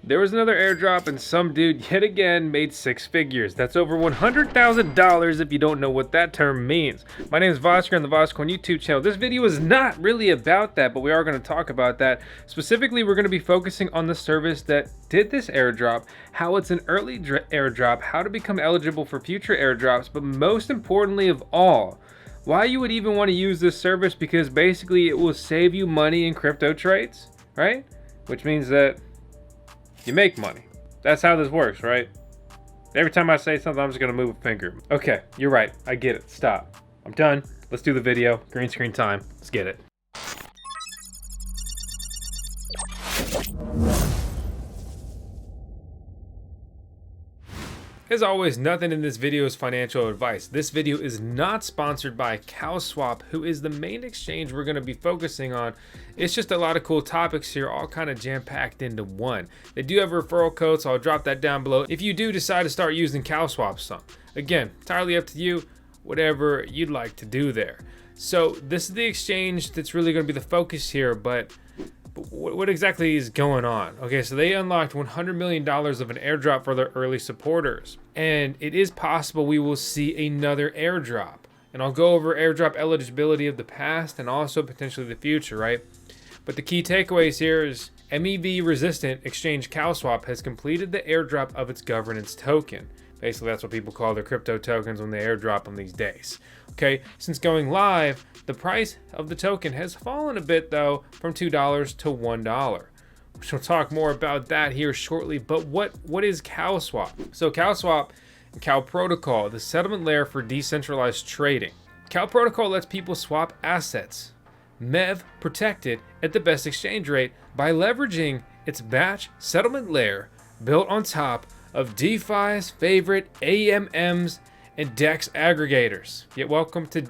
There was another airdrop and some dude yet again made 6 figures. That's over $100,000 if you don't know what that term means. My name is Voskcoin on the Voskcoin YouTube channel. This video is not really about that, but we are going to talk about that. Specifically, we're going to be focusing on the service that did this airdrop, how it's an early airdrop, how to become eligible for future airdrops, but most importantly of all, why you would even want to use this service, because basically it will save you money in crypto trades, right? Which means that you make money. That's how this works, right? Every time I say something, I'm just gonna move a finger. Okay, you're right. I get it. Stop. I'm done. Let's do the video. Green screen time. Let's get it. As always, nothing in this video is financial advice. This video is not sponsored by CowSwap, who is the main exchange we're going to be focusing on. It's just a lot of cool topics here, all kind of jam-packed into one. They do have a referral code, so I'll drop that down below if you do decide to start using CowSwap some. Again, entirely up to you, whatever you'd like to do there. So this is the exchange that's really going to be the focus here, but what exactly is going on? Okay, so they unlocked $100 million of an airdrop for their early supporters, and it is possible we will see another airdrop. And I'll go over airdrop eligibility of the past and also potentially the future, right? But the key takeaways here is MEV resistant exchange CowSwap has completed the airdrop of its governance token. Basically, that's what people call their crypto tokens when they airdrop them these days. Okay, since going live, the price of the token has fallen a bit though, from $2 to $1. We'll talk more about that here shortly, but what is CowSwap? So CowSwap and Cow Protocol, the settlement layer for decentralized trading. Cow Protocol lets people swap assets, MEV protected at the best exchange rate, by leveraging its batch settlement layer built on top of DeFi's favorite AMMs and DEX aggregators. Yeah, welcome to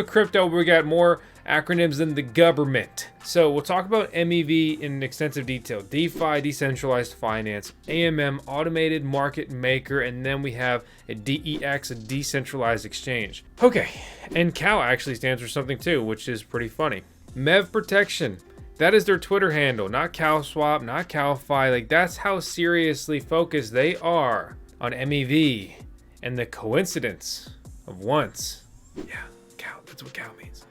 crypto. We got more acronyms than the government. So we'll talk about MEV in extensive detail. DeFi, decentralized finance, AMM, automated market maker, and then we have a DEX, a decentralized exchange. Okay, and Cow actually stands for something too, which is pretty funny. MEV protection. That is their Twitter handle, not CowSwap, not CowFi. Like, that's how seriously focused they are on MEV and the coincidence of once. Yeah, Cow, that's what Cow means.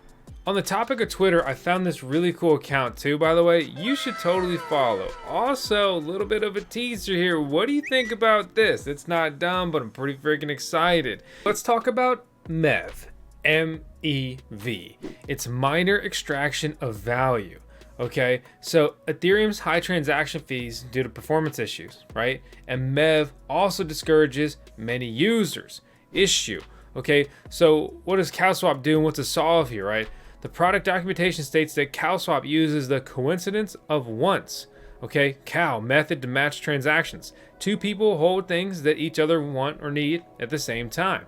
On the topic of Twitter, I found this really cool account too, by the way. You should totally follow. Also, a little bit of a teaser here. What do you think about this? It's not dumb, but I'm pretty freaking excited. Let's talk about MEV. MEV. It's miner extraction of value. Okay, so Ethereum's high transaction fees due to performance issues, right? And MEV also discourages many users. Issue. Okay, so what does CowSwap do and what's the solve here, right? The product documentation states that CowSwap uses the coincidence of once. Okay, Cow method to match transactions. Two people hold things that each other want or need at the same time.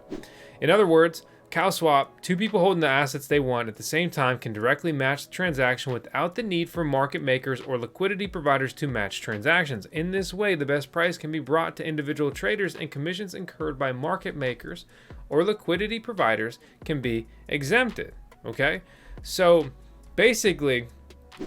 In other words, CowSwap, two people holding the assets they want at the same time can directly match the transaction without the need for market makers or liquidity providers to match transactions. In this way, the best price can be brought to individual traders and commissions incurred by market makers or liquidity providers can be exempted. Okay, so basically,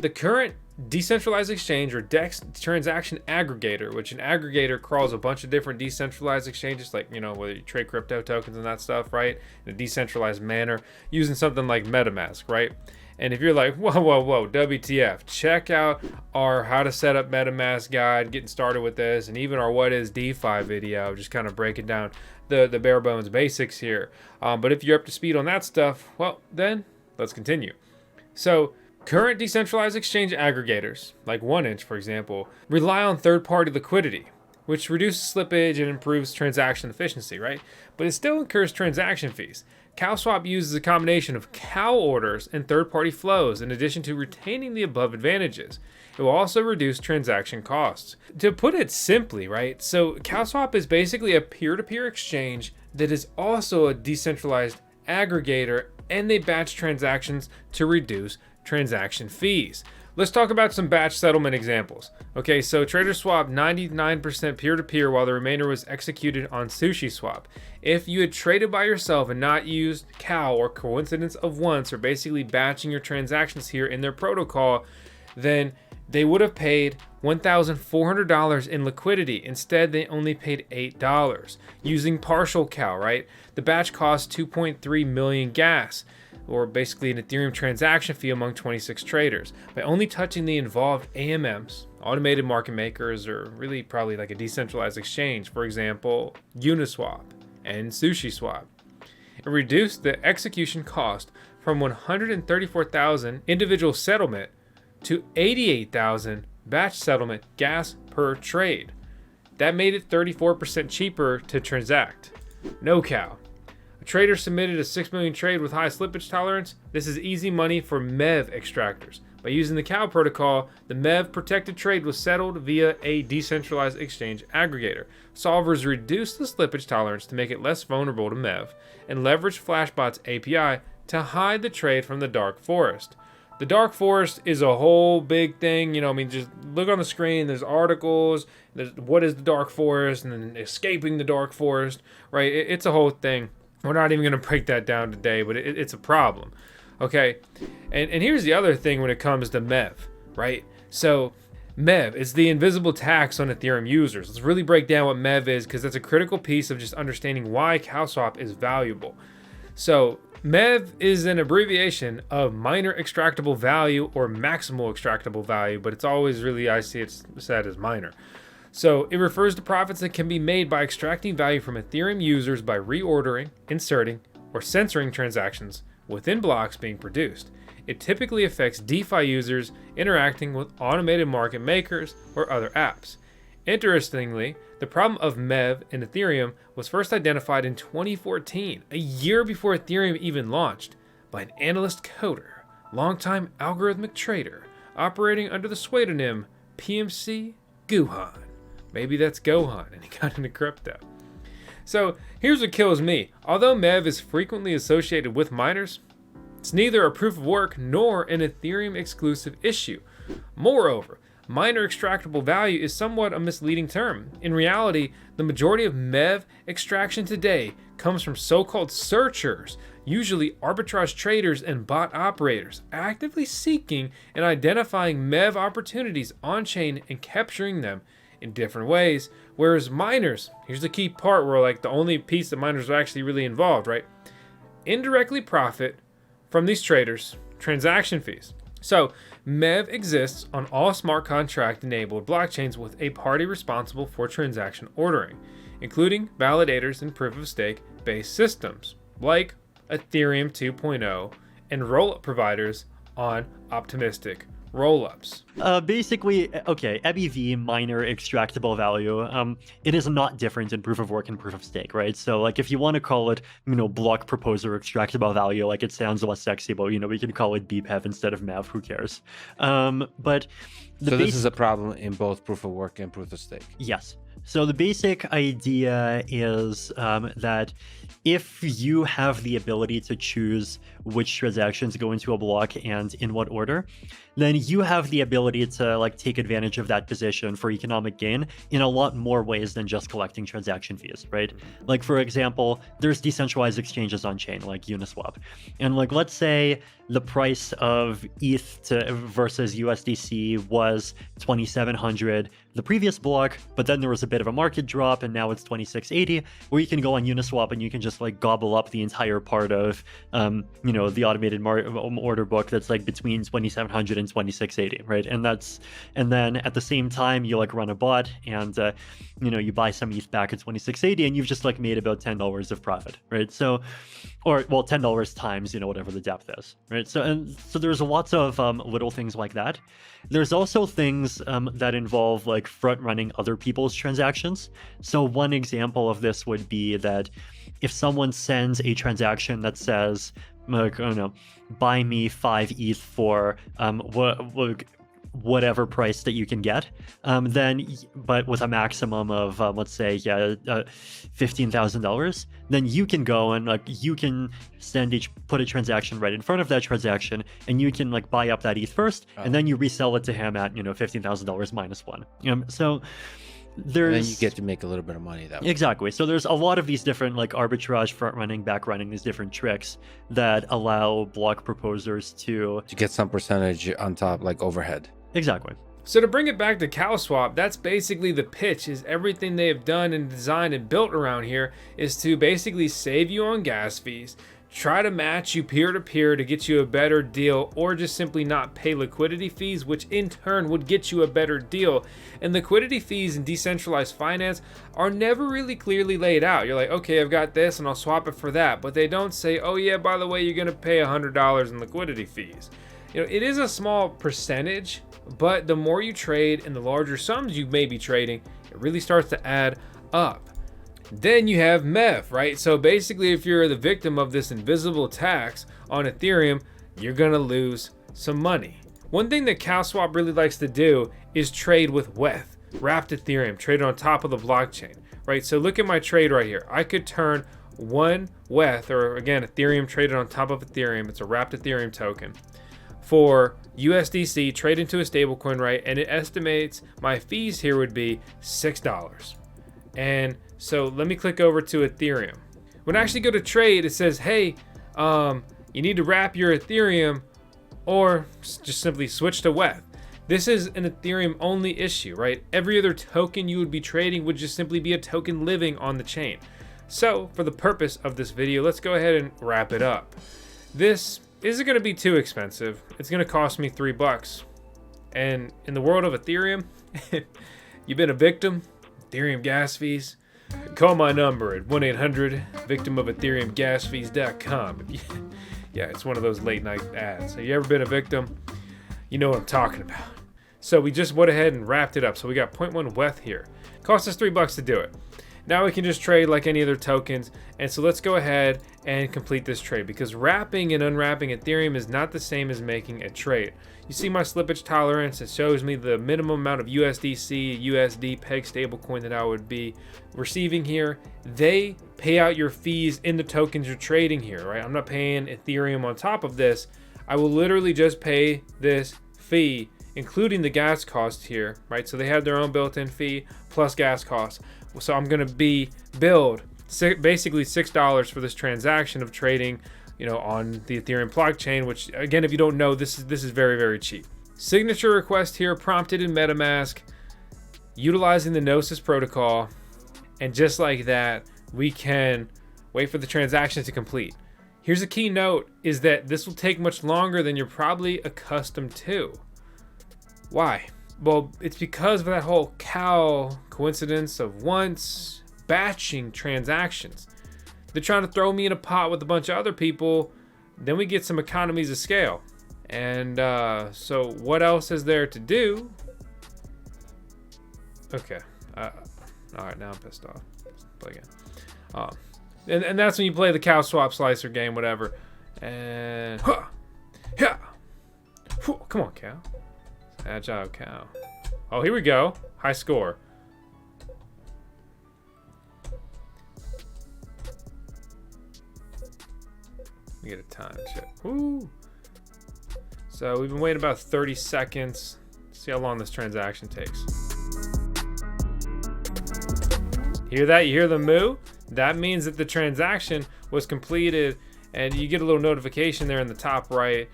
the current decentralized exchange or DEX transaction aggregator, which an aggregator crawls a bunch of different decentralized exchanges, like, you know, whether you trade crypto tokens and that stuff, right, in a decentralized manner using something like MetaMask, right? And if you're like, whoa, WTF, check out our how to set up MetaMask guide, getting started with this, and even our what is DeFi video, just kind of breaking down the bare bones basics here. But if you're up to speed on that stuff, well, then let's continue. So current decentralized exchange aggregators, like 1inch for example, rely on third-party liquidity, which reduces slippage and improves transaction efficiency, right? But it still incurs transaction fees. CowSwap uses a combination of cow orders and third-party flows in addition to retaining the above advantages. It will also reduce transaction costs. To put it simply, right, so CowSwap is basically a peer-to-peer exchange that is also a decentralized aggregator, and they batch transactions to reduce transaction fees. Let's talk about some batch settlement examples. Okay, so traders swapped 99% peer-to-peer while the remainder was executed on SushiSwap. If you had traded by yourself and not used Cow or coincidence of once, or basically batching your transactions here in their protocol, then they would have paid $1,400 in liquidity. Instead, they only paid $8 using partial cow, right? The batch cost 2.3 million gas, or basically an Ethereum transaction fee among 26 traders. By only touching the involved AMMs, automated market makers, or really probably like a decentralized exchange, for example, Uniswap and SushiSwap, it reduced the execution cost from 134,000 individual settlement to 88,000 batch settlement gas per trade. That made it 34% cheaper to transact. No cow. A trader submitted a 6 million trade with high slippage tolerance. This is easy money for MEV extractors. By using the cow protocol, the MEV protected trade was settled via a decentralized exchange aggregator. Solvers reduced the slippage tolerance to make it less vulnerable to MEV and leveraged Flashbot's API to hide the trade from the dark forest. The dark forest is a whole big thing, just look on the screen, there's articles, there's what is the dark forest, and then escaping the dark forest, right? It's a whole thing. We're not even going to break that down today, but it's a problem, okay? And here's the other thing when it comes to MEV, right? So MEV is the invisible tax on Ethereum users. Let's really break down what MEV is, because that's a critical piece of just understanding why CowSwap is valuable. So MEV is an abbreviation of minor extractable value or maximal extractable value, but it's always really, I see it said as minor. So it refers to profits that can be made by extracting value from Ethereum users by reordering, inserting, or censoring transactions within blocks being produced. It typically affects DeFi users interacting with automated market makers or other apps. Interestingly, the problem of MEV in Ethereum was first identified in 2014, a year before Ethereum even launched, by an analyst coder, longtime algorithmic trader, operating under the pseudonym PMC Guhan. Maybe that's Gohan, and he got into crypto. So here's what kills me. Although MEV is frequently associated with miners, it's neither a proof of work nor an Ethereum exclusive issue. Moreover, minor extractable value is somewhat a misleading term. In reality, the majority of MEV extraction today comes from so-called searchers, usually arbitrage traders and bot operators, actively seeking and identifying MEV opportunities on-chain and capturing them in different ways. Whereas miners, here's the key part where the only piece that miners are actually really involved, right? Indirectly profit from these traders' transaction fees. So MEV exists on all smart contract enabled blockchains with a party responsible for transaction ordering, including validators and proof of stake based systems like Ethereum 2.0 and rollup providers on optimistic rollups. Basically, okay, MEV, minor extractable value, it is not different in proof of work and proof of stake, right? So if you want to call it, block proposer extractable value, it sounds less sexy, but we can call it BPEV instead of MEV, who cares? But this is a problem in both proof of work and proof of stake. Yes. So the basic idea is that if you have the ability to choose which transactions go into a block and in what order, then you have the ability to take advantage of that position for economic gain in a lot more ways than just collecting transaction fees, right? For example, there's decentralized exchanges on chain like Uniswap. And let's say the price of ETH versus USDC was 2,700 the previous block, but then there was a bit of a market drop and now it's 2,680, where you can go on Uniswap and you can just gobble up the entire part of the automated order book that's between 2,700 and 2,680, right? And then at the same time you run a bot and you buy some ETH back at 2,680 and you've just made about $10 of profit, right? So, or well, $10 times whatever the depth is, right? So there's lots of little things like that. There's also things that involve front running other people's transactions. So one example of this would be that if someone sends a transaction that says, buy me 5 ETH for whatever price that you can get, then, but with a maximum of let's say $15,000, then you can go and you can put a transaction right in front of that transaction, and you can buy up that ETH first, and then you resell it to him at $15,000 minus one. So there's, and then you get to make a little bit of money that way. Exactly. So there's a lot of these different arbitrage, front running, back running, these different tricks that allow block proposers to get some percentage on top, overhead. Exactly. So to bring it back to CowSwap, that's basically the pitch, is everything they have done and designed and built around here is to basically save you on gas fees, try to match you peer-to-peer to get you a better deal, or just simply not pay liquidity fees, which in turn would get you a better deal. And liquidity fees in decentralized finance are never really clearly laid out. You're like, okay, I've got this and I'll swap it for that. But they don't say, oh yeah, by the way, you're gonna pay $100 in liquidity fees. You know, it is a small percentage, but the more you trade and the larger sums you may be trading, it really starts to add up. Then you have MEV, right? So basically, if you're the victim of this invisible tax on Ethereum, you're gonna lose some money. One thing that CowSwap really likes to do is trade with WETH, wrapped Ethereum, traded on top of the blockchain, right? So look at my trade right here. I could turn one WETH, or again, Ethereum traded on top of Ethereum, it's a wrapped Ethereum token, for USDC, trade into a stablecoin, right? And it estimates my fees here would be $6. And so let me click over to Ethereum. When I actually go to trade, it says, hey, you need to wrap your Ethereum or just simply switch to WETH. This is an Ethereum only issue, right? Every other token you would be trading would just simply be a token living on the chain. So for the purpose of this video, let's go ahead and wrap it up. This isn't going to be too expensive. It's going to cost me $3. And in the world of Ethereum, you've been a victim, Ethereum gas fees, call my number at 1-800-victim-of-ethereum-gas-fees.com. Yeah, it's one of those late night ads. Have you ever been a victim? You know what I'm talking about. So we just went ahead and wrapped it up. So we got 0.1 WETH here. Cost us $3 to do it. Now we can just trade like any other tokens. And so let's go ahead and complete this trade, because wrapping and unwrapping Ethereum is not the same as making a trade. You see my slippage tolerance. It shows me the minimum amount of USDC, USD peg stablecoin that I would be receiving here. They pay out your fees in the tokens you're trading here, right? I'm not paying Ethereum on top of this. I will literally just pay this fee, including the gas cost here, right? So they have their own built-in fee plus gas costs. So I'm going to be billed basically $6 for this transaction of trading, on the Ethereum blockchain, which again, if you don't know, this is very, very cheap. Signature request here prompted in MetaMask, utilizing the Gnosis protocol. And just like that, we can wait for the transaction to complete. Here's a key note, is that this will take much longer than you're probably accustomed to. Why? Well, it's because of that whole cow coincidence of once batching transactions. They're trying to throw me in a pot with a bunch of other people. Then we get some economies of scale. And so what else is there to do? Okay. All right, now I'm pissed off. Let's play again. And that's when you play the CowSwap slicer game, whatever. And yeah. Come on, cow. Agile cow. Oh, here we go. High score. We get a time check. Woo. So we've been waiting about 30 seconds. See how long this transaction takes. Hear that? You hear the moo? That means that the transaction was completed, and you get a little notification there in the top right.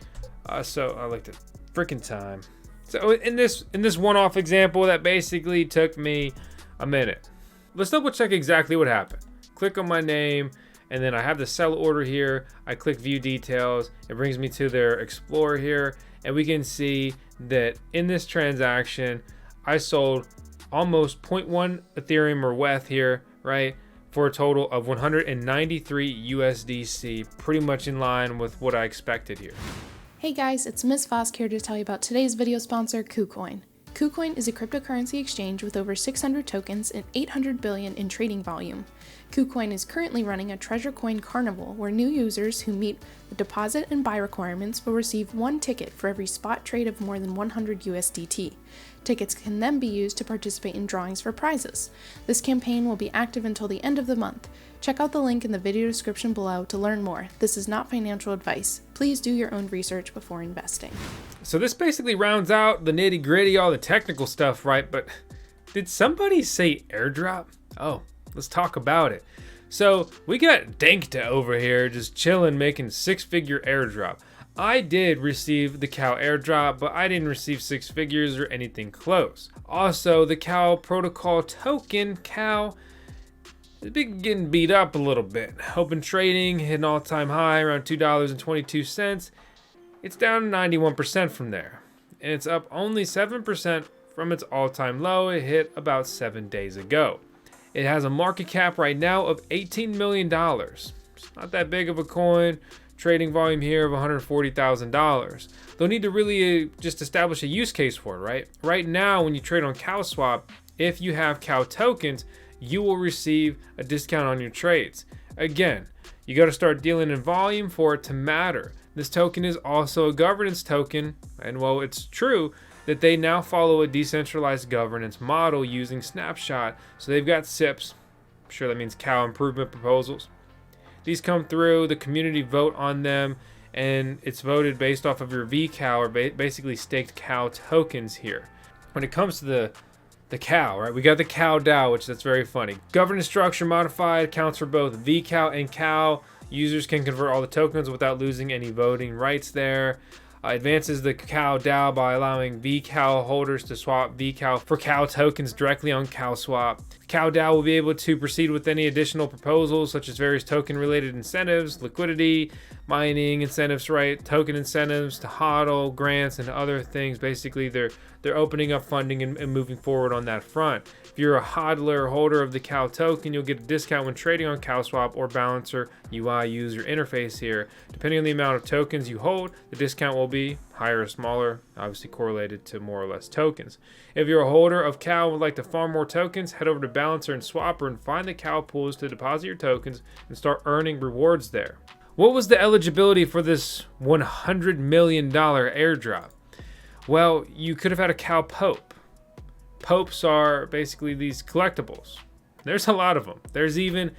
So I looked at freaking time. So in this one-off example, that basically took me a minute. Let's double check exactly what happened. Click on my name, and then I have the sell order here. I click view details. It brings me to their Explorer here, and we can see that in this transaction, I sold almost 0.1 Ethereum or WETH here, right? For a total of 193 USDC, pretty much in line with what I expected here. Hey guys, it's Ms. Vosk here to tell you about today's video sponsor, KuCoin. KuCoin is a cryptocurrency exchange with over 600 tokens and 800 billion in trading volume. KuCoin is currently running a treasure coin carnival where new users who meet the deposit and buy requirements will receive one ticket for every spot trade of more than 100 USDT. Tickets can then be used to participate in drawings for prizes. This campaign will be active until the end of the month. Check out the link in the video description below to learn more. This is not financial advice. Please do your own research before investing. So this basically rounds out the nitty gritty, all the technical stuff, right? But did somebody say airdrop? Oh, let's talk about it. So we got Dankta over here just chilling, making 6-figure airdrop. I did receive the Cow airdrop, but I didn't receive 6 figures or anything close. Also, the Cow protocol token, Cow, has been getting beat up a little bit. Open trading hit an all-time high around $2.22. It's down 91% from there, and it's up only 7% from its all-time low it hit about 7 days ago. It has a market cap right now of $18 million. It's not that big of a coin. Trading volume here of $140,000. They'll need to really just establish a use case for it, right? Right now, when you trade on CowSwap, if you have Cow tokens, you will receive a discount on your trades. Again, you got to start dealing in volume for it to matter. This token is also a governance token, and well, it's true that they now follow a decentralized governance model using Snapshot. So they've got SIPs. I'm sure that means Cow improvement proposals. These come through, the community vote on them, and it's voted based off of your VCow, or basically staked Cow tokens here. When it comes to the Cow, right, we got the CowDAO, which that's very funny. Governance structure modified, accounts for both VCow and Cow. Users can convert all the tokens without losing any voting rights there. Advances the CowDAO by allowing VCow holders to swap VCow for Cow tokens directly on CowSwap. CowDAO will be able to proceed with any additional proposals, such as various token-related incentives, liquidity, mining incentives, right? Token incentives to hodl, grants, and other things. Basically, they're opening up funding and moving forward on that front. If you're a hodler or holder of the Cow token, you'll get a discount when trading on CowSwap or Balancer UI user interface here. Depending on the amount of tokens you hold, the discount will be higher or smaller, obviously correlated to more or less tokens. If you're a holder of Cow and would like to farm more tokens, head over to Balancer and Swapper and find the Cow pools to deposit your tokens and start earning rewards there. What was the eligibility for this $100 million airdrop? Well, you could have had a Cow Pope. Popes are basically these collectibles. There's a lot of them. There's even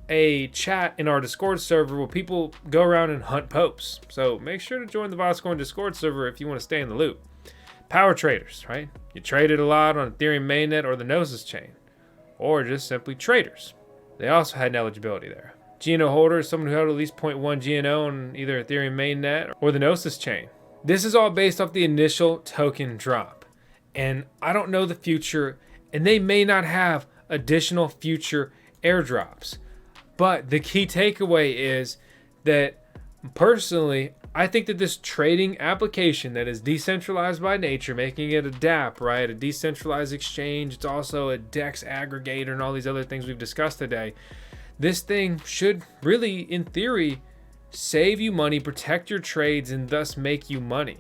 a chat in our Discord server where people go around and hunt popes. So make sure to join the Voskcoin Discord server if you want to stay in the loop. Power traders, right? You traded a lot on Ethereum mainnet or the Gnosis chain, or just simply traders. They also had an eligibility there. GNO holder is someone who held at least 0.1 GNO on either Ethereum mainnet or the Gnosis chain. This is all based off the initial token drop. And I don't know the future, and they may not have additional future airdrops. But the key takeaway is that personally, I think that this trading application that is decentralized by nature, making it a DApp, right? A decentralized exchange. It's also a DEX aggregator and all these other things we've discussed today. This thing should really, in theory, save you money, protect your trades, and thus make you money.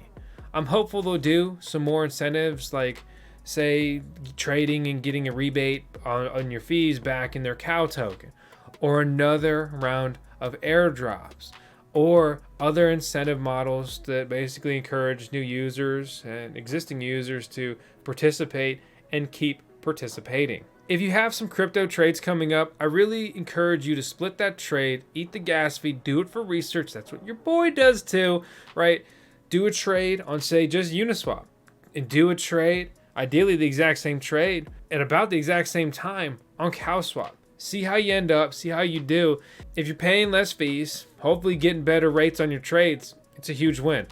I'm hopeful they'll do some more incentives, like say trading and getting a rebate on your fees back in their Cow token, or another round of airdrops, or other incentive models that basically encourage new users and existing users to participate and keep participating. If you have some crypto trades coming up, I really encourage you to split that trade, eat the gas fee, do it for research. That's what your boy does too, right? Do a trade on, say, just Uniswap, and do a trade, ideally the exact same trade, at about the exact same time on CowSwap. See how you end up, see how you do. If you're paying less fees, hopefully getting better rates on your trades, it's a huge win.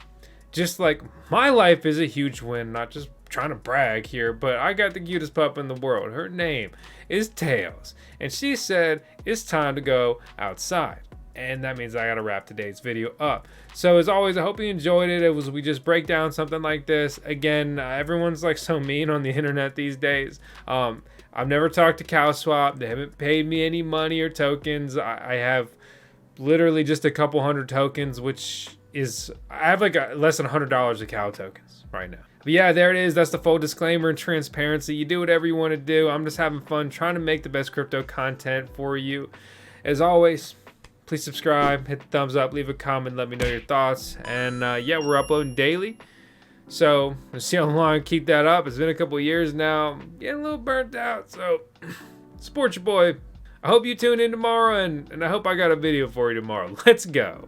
Just like my life is a huge win, not just trying to brag here, but I got the cutest pup in the world. Her name is Tails, and she said it's time to go outside. And that means I gotta wrap today's video up. So as always, I hope you enjoyed it. We just break down something like this. Again, everyone's like so mean on the internet these days. I've never talked to CowSwap. They haven't paid me any money or tokens. I have literally just a couple hundred tokens, which is, I have like less than $100 of Cow tokens right now. But yeah, there it is. That's the full disclaimer and transparency. You do whatever you want to do. I'm just having fun trying to make the best crypto content for you. As always, please subscribe, hit the thumbs up, leave a comment, let me know your thoughts. And yeah, we're uploading daily. So let's see how long I keep that up. It's been a couple years now. I'm getting a little burnt out. So support your boy. I hope you tune in tomorrow, and I hope I got a video for you tomorrow. Let's go.